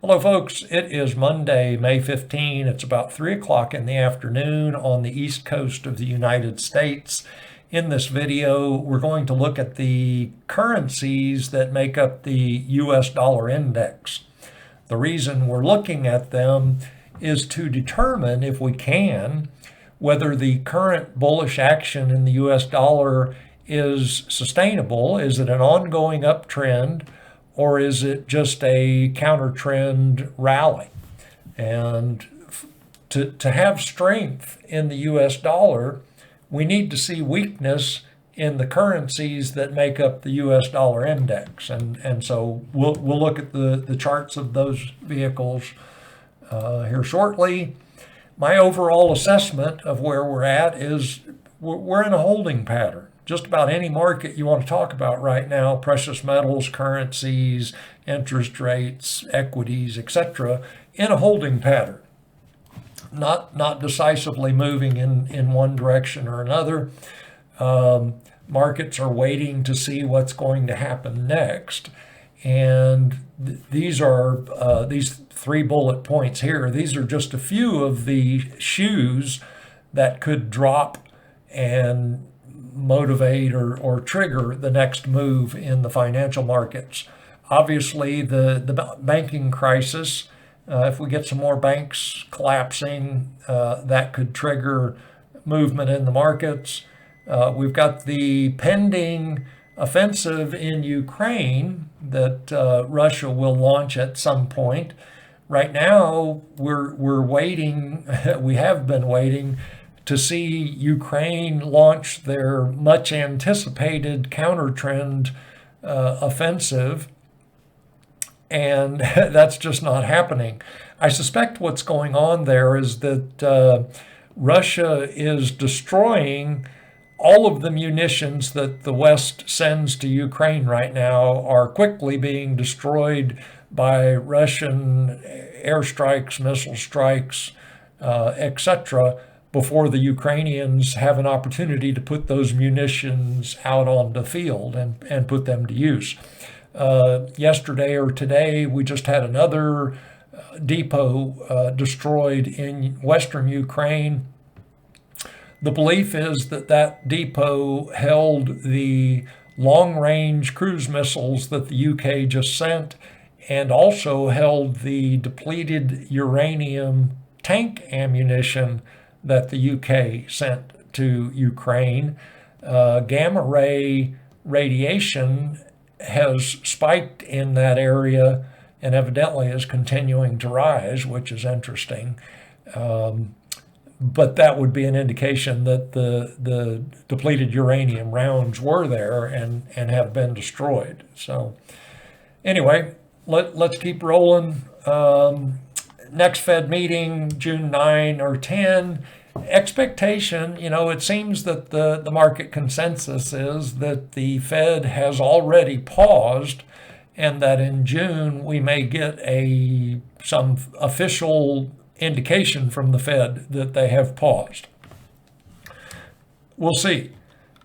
Hello folks, it is Monday, May 15. It's about 3 o'clock in the afternoon on the east coast of the United States. In this video, we're going to look at the currencies that make up the US dollar index. The reason we're looking at them is to determine, if we can, whether the current bullish action in the US dollar is sustainable. Is it an ongoing uptrend? Or is it just a counter trend rally? And to have strength in the US dollar, we need to see weakness in the currencies that make up the US dollar index. And so we'll look at the charts of those vehicles here shortly. My overall assessment of where we're at is we're in a holding pattern. Just about any market you want to talk about right now, precious metals, currencies, interest rates, equities, etc., in a holding pattern. Not decisively moving in one direction or another. Markets are waiting to see what's going to happen next. And these are these 3 bullet points here. These are just a few of the shoes that could drop and motivate or trigger the next move in the financial markets. Obviously, the banking crisis, if we get some more banks collapsing, that could trigger movement in the markets. We've got the pending offensive in Ukraine that Russia will launch at some point. Right now, we're waiting, we have been waiting to see Ukraine launch their much anticipated counter-trend offensive, and that's just not happening. I suspect what's going on there is that Russia is destroying all of the munitions that the West sends to Ukraine right now are quickly being destroyed by Russian airstrikes, missile strikes, etc., before the Ukrainians have an opportunity to put those munitions out on the field and put them to use. Yesterday or today, we just had another depot destroyed in western Ukraine. The belief is that that depot held the long-range cruise missiles that the UK just sent, and also held the depleted uranium tank ammunition that the UK sent to Ukraine. Gamma ray radiation has spiked in that area and evidently is continuing to rise, which is interesting. But that would be an indication that the depleted uranium rounds were there and have been destroyed. So anyway, let's keep rolling. Next Fed meeting, June 9 or 10. Expectation, it seems that the market consensus is that the Fed has already paused, and that in June we may get some official indication from the Fed that they have paused. We'll see.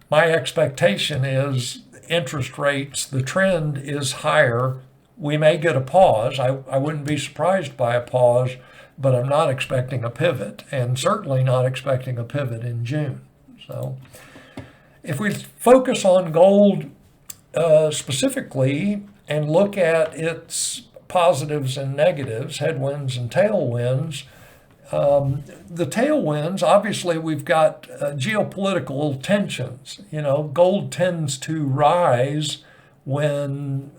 My expectation is interest rates, the trend is higher. We may get a pause. I wouldn't be surprised by a pause, but I'm not expecting a pivot, and certainly not expecting a pivot in June. So if we focus on gold specifically and look at its positives and negatives, headwinds and tailwinds, the tailwinds, obviously we've got geopolitical tensions. Gold tends to rise when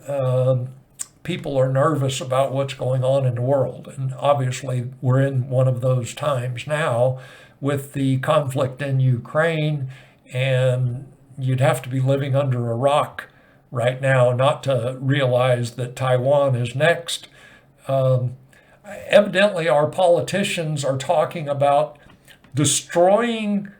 people are nervous about what's going on in the world. And obviously we're in one of those times now with the conflict in Ukraine, and you'd have to be living under a rock right now not to realize that Taiwan is next. Evidently our politicians are talking about destroying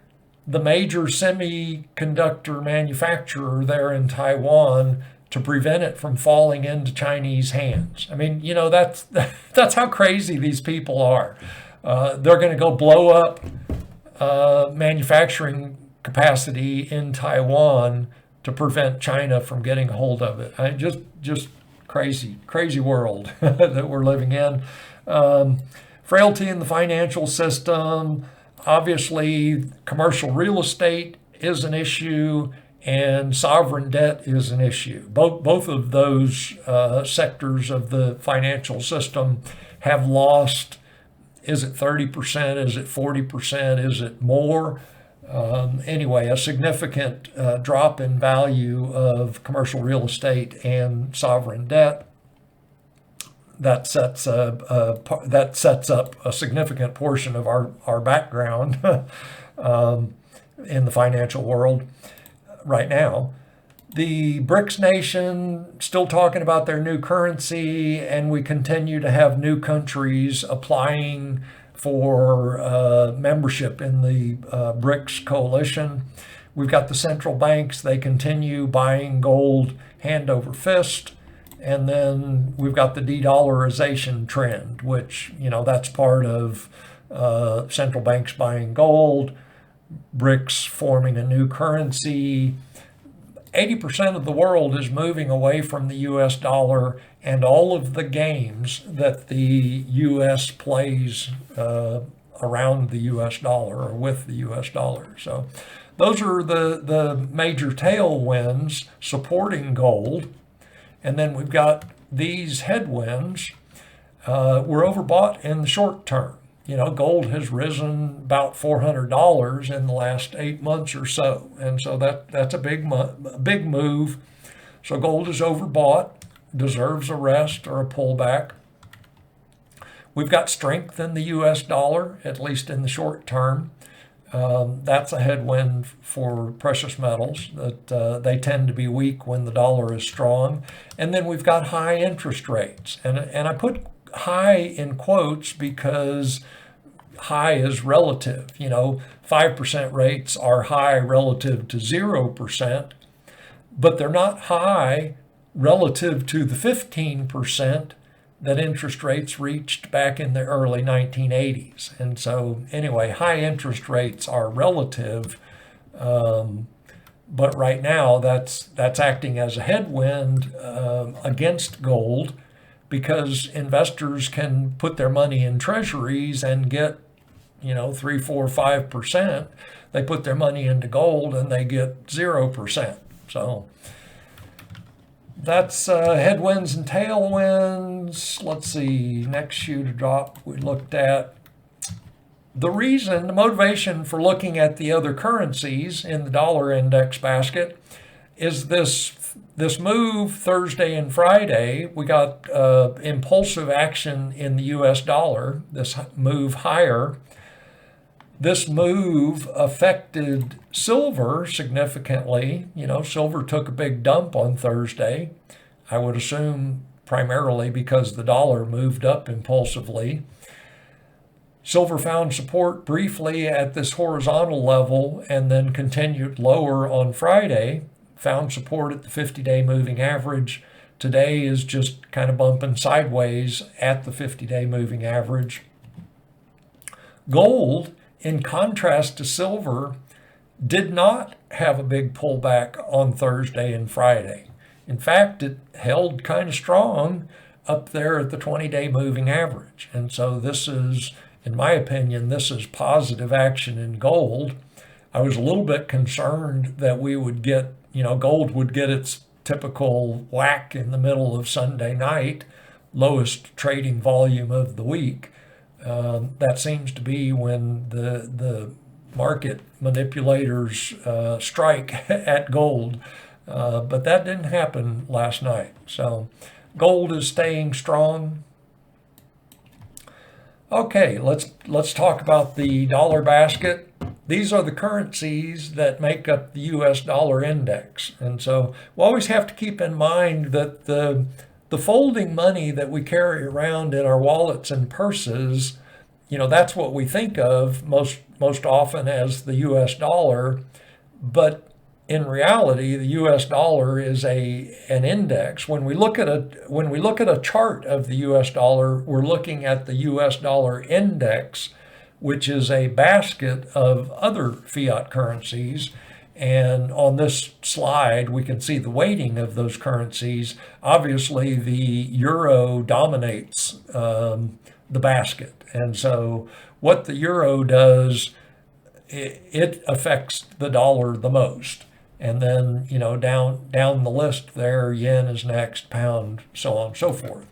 the major semiconductor manufacturer there in Taiwan to prevent it from falling into Chinese hands. I mean, that's how crazy these people are. They're going to go blow up manufacturing capacity in Taiwan to prevent China from getting a hold of it. Just crazy world that we're living in. Frailty in the financial system. Obviously, commercial real estate is an issue, and sovereign debt is an issue. Both of those sectors of the financial system have lost. Is it 30%? Is it 40%? Is it more? Anyway, a significant drop in value of commercial real estate and sovereign debt. That sets up a significant portion of our background in the financial world right now. The BRICS nation still talking about their new currency, and we continue to have new countries applying for membership in the BRICS coalition. We've got the central banks. They continue buying gold hand over fist. And then we've got the de-dollarization trend, which, that's part of central banks buying gold, BRICS forming a new currency. 80% of the world is moving away from the US dollar and all of the games that the US plays around the US dollar or with the US dollar. So those are the major tailwinds supporting gold. And then we've got these headwinds. We're overbought in the short term. Gold has risen about $400 in the last 8 months or so. And so that's a big move. So gold is overbought, deserves a rest or a pullback. We've got strength in the US dollar, at least in the short term. That's a headwind for precious metals, that they tend to be weak when the dollar is strong. And then we've got high interest rates. And I put high in quotes because high is relative. 5% rates are high relative to 0%, but they're not high relative to the 15% that interest rates reached back in the early 1980s. And so anyway, high interest rates are relative, but right now that's acting as a headwind against gold, because investors can put their money in treasuries and get 3, 4, 5%. They put their money into gold and they get 0%. So that's headwinds and tailwinds. Let's see, next shoe to drop we looked at. The motivation for looking at the other currencies in the dollar index basket is this move Thursday and Friday. We got impulsive action in the US dollar, this move higher. This move affected silver significantly. Silver took a big dump on Thursday. I would assume primarily because the dollar moved up impulsively. Silver found support briefly at this horizontal level and then continued lower on Friday. Found support at the 50-day moving average. Today is just kind of bumping sideways at the 50-day moving average. Gold, in contrast to silver, did not have a big pullback on Thursday and Friday. In fact, it held kind of strong up there at the 20-day moving average. And so this is, in my opinion, this is positive action in gold. I was a little bit concerned that we would get, gold would get its typical whack in the middle of Sunday night, lowest trading volume of the week. That seems to be when the market manipulators strike at gold, but that didn't happen last night. So gold is staying strong. Okay, let's talk about the dollar basket. These are the currencies that make up the US dollar index. And so we always have to keep in mind that the folding money that we carry around in our wallets and purses, that's what we think of most often as the US dollar. But in reality, the US dollar is an index. When we look at a chart of the US dollar, we're looking at the US dollar index, which is a basket of other fiat currencies. And on this slide, we can see the weighting of those currencies. Obviously, the euro dominates the basket. And so what the euro does, it affects the dollar the most. And then, down the list there, yen is next, pound, so on and so forth.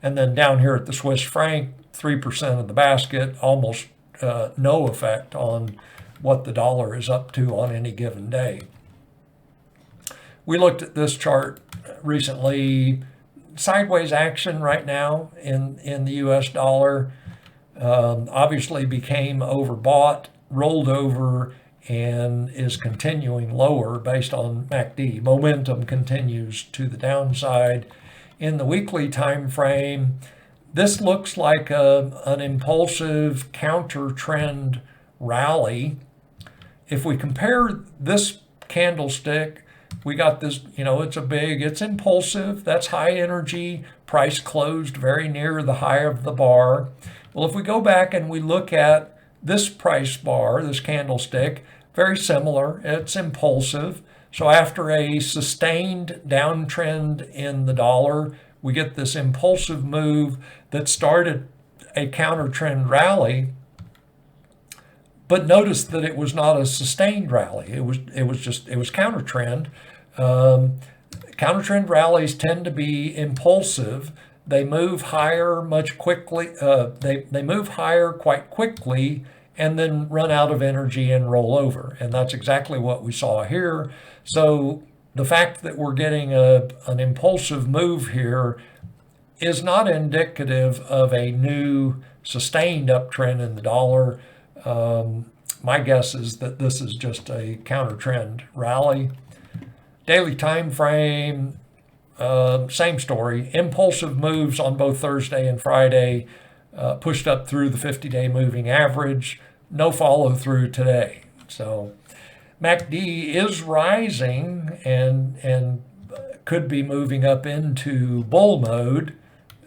And then down here at the Swiss franc, 3% of the basket, almost no effect on what the dollar is up to on any given day. We looked at this chart recently. Sideways action right now in the US dollar. Obviously became overbought, rolled over, and is continuing lower based on MACD. Momentum continues to the downside. In the weekly time frame, this looks like an impulsive counter trend rally. If we compare this candlestick, we got this, it's impulsive, that's high energy, price closed very near the high of the bar. Well, if we go back and we look at this price bar, this candlestick, very similar, it's impulsive. So after a sustained downtrend in the dollar, we get this impulsive move that started a counter trend rally. But notice that it was not a sustained rally. It was counter trend. Counter trend rallies tend to be impulsive. They move higher much quickly. They move higher quite quickly and then run out of energy and roll over. And that's exactly what we saw here. So the fact that we're getting an impulsive move here is not indicative of a new sustained uptrend in the dollar. My guess is that this is just a counter trend rally. Daily time frame, same story. Impulsive moves on both Thursday and Friday, pushed up through the 50-day moving average. No follow through today. So MACD is rising and could be moving up into bull mode,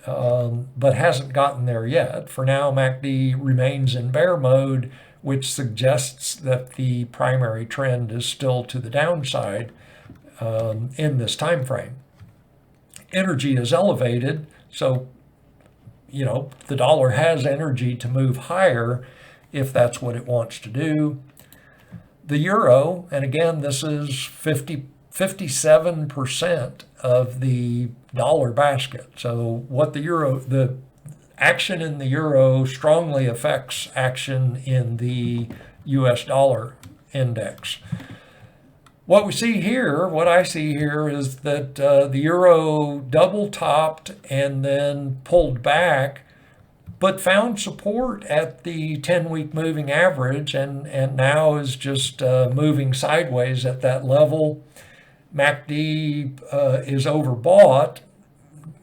but hasn't gotten there yet. For now, MACD remains in bear mode, which suggests that the primary trend is still to the downside in this time frame. Energy is elevated, so the dollar has energy to move higher if that's what it wants to do. The euro, and again, this is 57% of the dollar basket. So what the action in the euro strongly affects action in the US dollar index. What I see here is that the euro double topped and then pulled back, but found support at the 10-week moving average and now is just moving sideways at that level. MACD is overbought,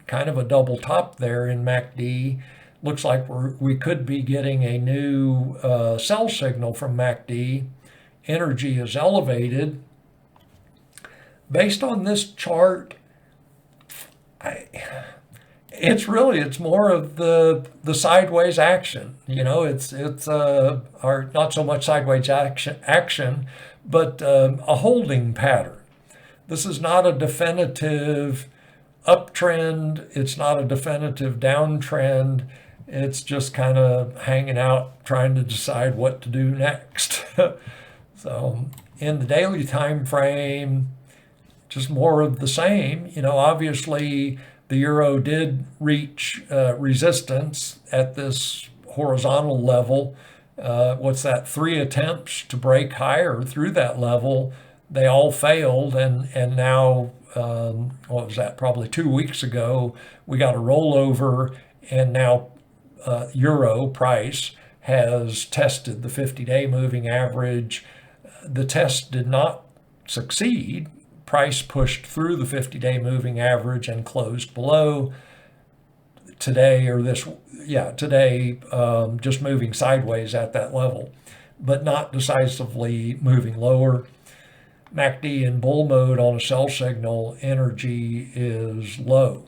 kind of a double top there in MACD. Looks like we could be getting a new sell signal from MACD. Energy is elevated. Based on this chart, it's more of the sideways action. It's or not so much sideways action, but a holding pattern. This is not a definitive uptrend. It's not a definitive downtrend. It's just kind of hanging out, trying to decide what to do next. So in the daily time frame, just more of the same. Obviously the euro did reach resistance at this horizontal level. What's that? 3 attempts to break higher through that level. They all failed, and now, what was that? Probably 2 weeks ago, we got a rollover, and now euro price has tested the 50-day moving average. The test did not succeed. Price pushed through the 50-day moving average and closed below. Today, just moving sideways at that level, but not decisively moving lower. MACD in bull mode on a sell signal, energy is low.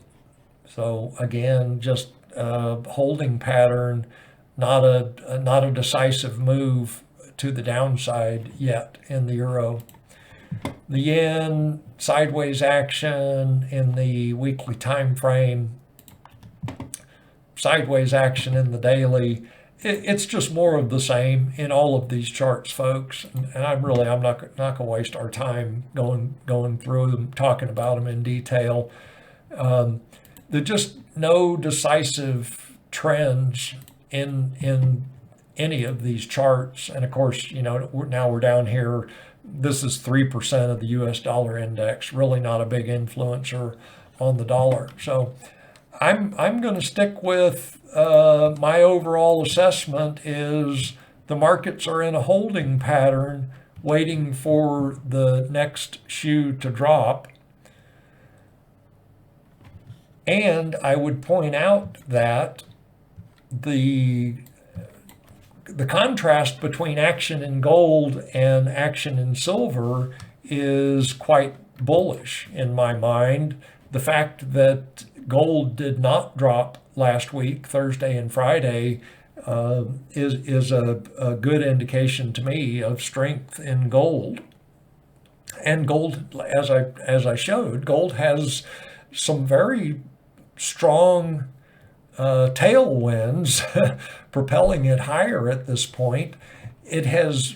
So again, just a holding pattern, not a decisive move to the downside yet in the euro. the yen, sideways action in the weekly time frame, sideways action in the daily. It's just more of the same in all of these charts, folks. And I'm not going to waste our time going through them, talking about them in detail. There's just no decisive trends in any of these charts. And of course, now we're down here. This is 3% of the US dollar index, really not a big influencer on the dollar. So I'm going to stick with my overall assessment is the markets are in a holding pattern waiting for the next shoe to drop. And I would point out that the contrast between action in gold and action in silver is quite bullish in my mind. The fact that gold did not drop last week, Thursday and Friday, is a good indication to me of strength in gold. And gold, as I showed, gold has some very strong tailwinds propelling it higher at this point. It has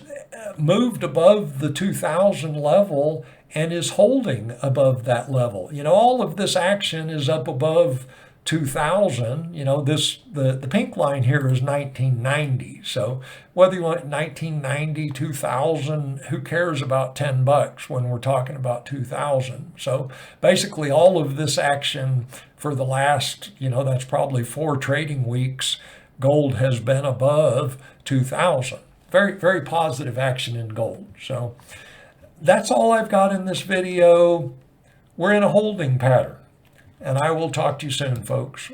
moved above the 2000 level and is holding above that level. All of this action is up above 2000. The pink line here is 1990. So whether you want 1990, 2000, who cares about $10 when we're talking about 2000? So basically all of this action for the last, that's probably 4 trading weeks, gold has been above 2000. Very, very positive action in gold. So that's all I've got in this video. We're in a holding pattern, and I will talk to you soon, folks.